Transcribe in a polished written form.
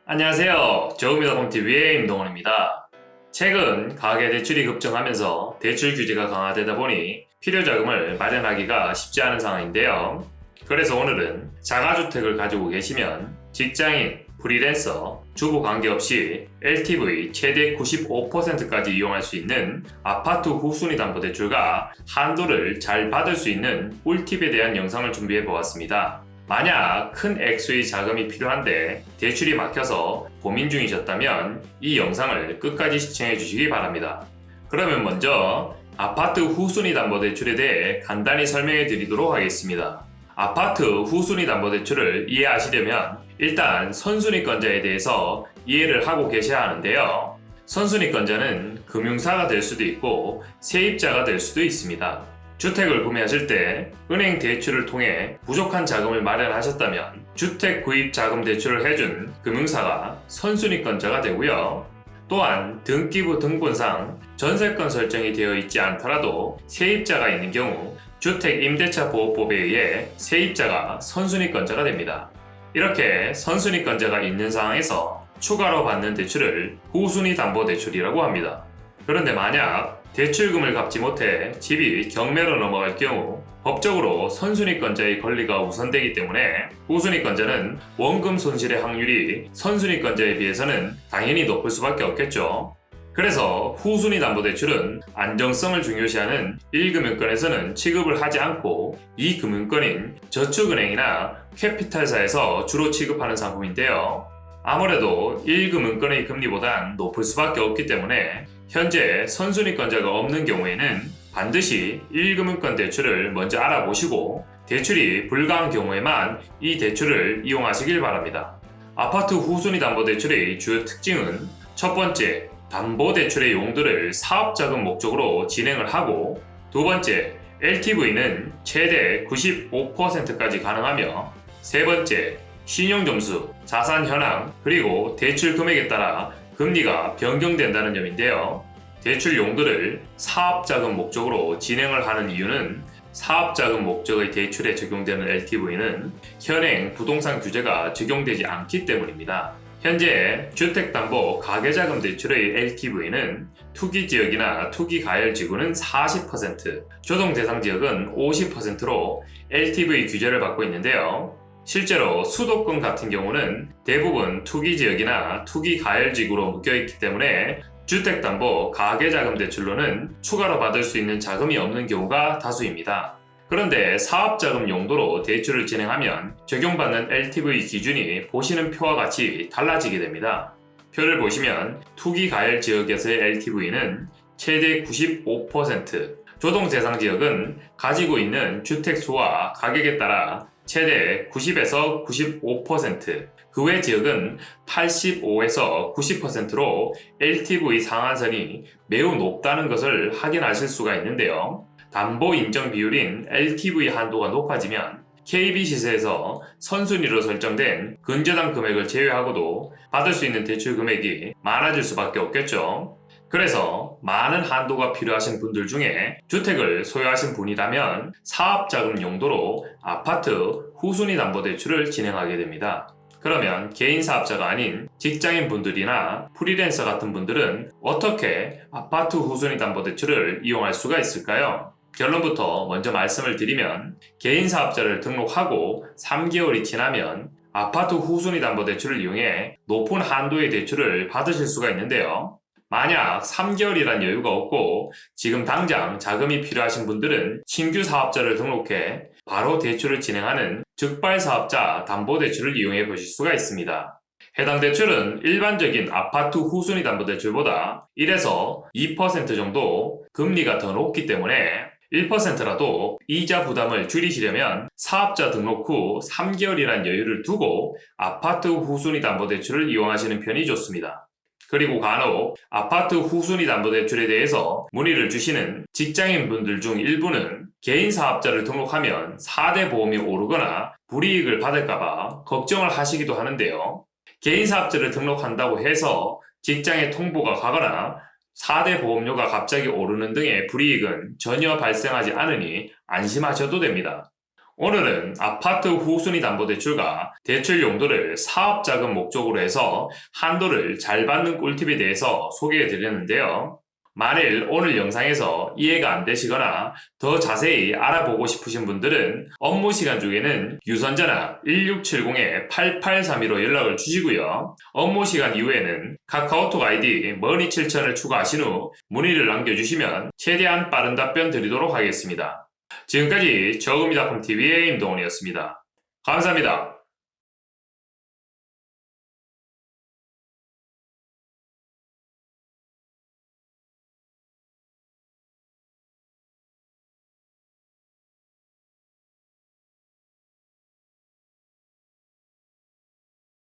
안녕하세요. 저금융TV의 임동원입니다. 최근 가계대출이 급증하면서 대출 규제가 강화되다 보니 필요자금을 마련하기가 쉽지 않은 상황인데요. 그래서 오늘은 자가주택을 가지고 계시면 직장인, 프리랜서, 주부 관계없이 LTV 최대 95%까지 이용할 수 있는 아파트 후순위담보대출과 한도를 잘 받을 수 있는 꿀팁에 대한 영상을 준비해 보았습니다. 만약 큰 액수의 자금이 필요한데 대출이 막혀서 고민 중이셨다면 이 영상을 끝까지 시청해 주시기 바랍니다. 그러면 먼저 아파트 후순위담보대출에 대해 간단히 설명해 드리도록 하겠습니다. 아파트 후순위담보대출을 이해하시려면 일단 선순위권자에 대해서 이해를 하고 계셔야 하는데요. 선순위권자는 금융사가 될 수도 있고 세입자가 될 수도 있습니다. 주택을 구매하실 때 은행 대출을 통해 부족한 자금을 마련하셨다면 주택 구입 자금 대출을 해준 금융사가 선순위권자가 되고요. 또한 등기부 등본상 전세권 설정이 되어 있지 않더라도 세입자가 있는 경우 주택임대차 보호법에 의해 세입자가 선순위권자가 됩니다. 이렇게 선순위권자가 있는 상황에서 추가로 받는 대출을 후순위담보대출이라고 합니다. 그런데 만약 대출금을 갚지 못해 집이 경매로 넘어갈 경우 법적으로 선순위권자의 권리가 우선되기 때문에 후순위권자는 원금 손실의 확률이 선순위권자에 비해서는 당연히 높을 수밖에 없겠죠. 그래서 후순위담보대출은 안정성을 중요시하는 1금융권에서는 취급을 하지 않고 2금융권인 저축은행이나 캐피탈사에서 주로 취급하는 상품인데요. 아무래도 1금융권의 금리보단 높을 수밖에 없기 때문에 현재 선순위권자가 없는 경우에는 반드시 1금융권 대출을 먼저 알아보시고 대출이 불가한 경우에만 이 대출을 이용하시길 바랍니다. 아파트 후순위담보대출의 주요 특징은 첫 번째, 담보대출의 용도를 사업자금 목적으로 진행을 하고 두 번째, LTV는 최대 95%까지 가능하며 세 번째, 신용점수, 자산 현황, 그리고 대출 금액에 따라 금리가 변경된다는 점인데요. 대출 용도를 사업자금 목적으로 진행을 하는 이유는 사업자금 목적의 대출에 적용되는 LTV는 현행 부동산 규제가 적용되지 않기 때문입니다. 현재 주택담보 가계자금 대출의 LTV는 투기지역이나 투기가열지구는 40%, 조정대상지역은 50%로 LTV 규제를 받고 있는데요. 실제로 수도권 같은 경우는 대부분 투기지역이나 투기가열지구로 묶여있기 때문에 주택담보 가계자금 대출로는 추가로 받을 수 있는 자금이 없는 경우가 다수입니다. 그런데 사업자금 용도로 대출을 진행하면 적용받는 LTV 기준이 보시는 표와 같이 달라지게 됩니다. 표를 보시면 투기가열지역에서의 LTV는 최대 95%, 조정대상지역은 가지고 있는 주택수와 가격에 따라 최대 90에서 95%, 그 외 지역은 85에서 90%로 LTV 상한선이 매우 높다는 것을 확인하실 수가 있는데요. 담보 인정 비율인 LTV 한도가 높아지면 KB시세에서 선순위로 설정된 근저당 금액을 제외하고도 받을 수 있는 대출 금액이 많아질 수밖에 없겠죠. 그래서 많은 한도가 필요하신 분들 중에 주택을 소유하신 분이라면 사업자금 용도로 아파트 후순위담보대출을 진행하게 됩니다. 그러면 개인 사업자가 아닌 직장인 분들이나 프리랜서 같은 분들은 어떻게 아파트 후순위담보대출을 이용할 수가 있을까요? 결론부터 먼저 말씀을 드리면 개인 사업자를 등록하고 3개월이 지나면 아파트 후순위담보대출을 이용해 높은 한도의 대출을 받으실 수가 있는데요. 만약 3개월이란 여유가 없고 지금 당장 자금이 필요하신 분들은 신규 사업자를 등록해 바로 대출을 진행하는 즉발사업자 담보대출을 이용해 보실 수가 있습니다. 해당 대출은 일반적인 아파트 후순위담보대출보다 1에서 2% 정도 금리가 더 높기 때문에 1%라도 이자 부담을 줄이시려면 사업자 등록 후 3개월이란 여유를 두고 아파트 후순위담보대출을 이용하시는 편이 좋습니다. 그리고 간혹 아파트 후순위담보대출에 대해서 문의를 주시는 직장인분들 중 일부는 개인 사업자를 등록하면 4대 보험이 오르거나 불이익을 받을까봐 걱정을 하시기도 하는데요. 개인 사업자를 등록한다고 해서 직장에 통보가 가거나 4대 보험료가 갑자기 오르는 등의 불이익은 전혀 발생하지 않으니 안심하셔도 됩니다. 오늘은 아파트 후순위 담보대출과 대출 용도를 사업자금 목적으로 해서 한도를 잘 받는 꿀팁에 대해서 소개해 드렸는데요. 만일 오늘 영상에서 이해가 안 되시거나 더 자세히 알아보고 싶으신 분들은 업무 시간 중에는 유선전화 1670-8832로 연락을 주시고요. 업무 시간 이후에는 카카오톡 아이디 머니7000을 추가하신 후 문의를 남겨주시면 최대한 빠른 답변 드리도록 하겠습니다. 지금까지 저금이닷컴TV의 임동원이었습니다. 감사합니다.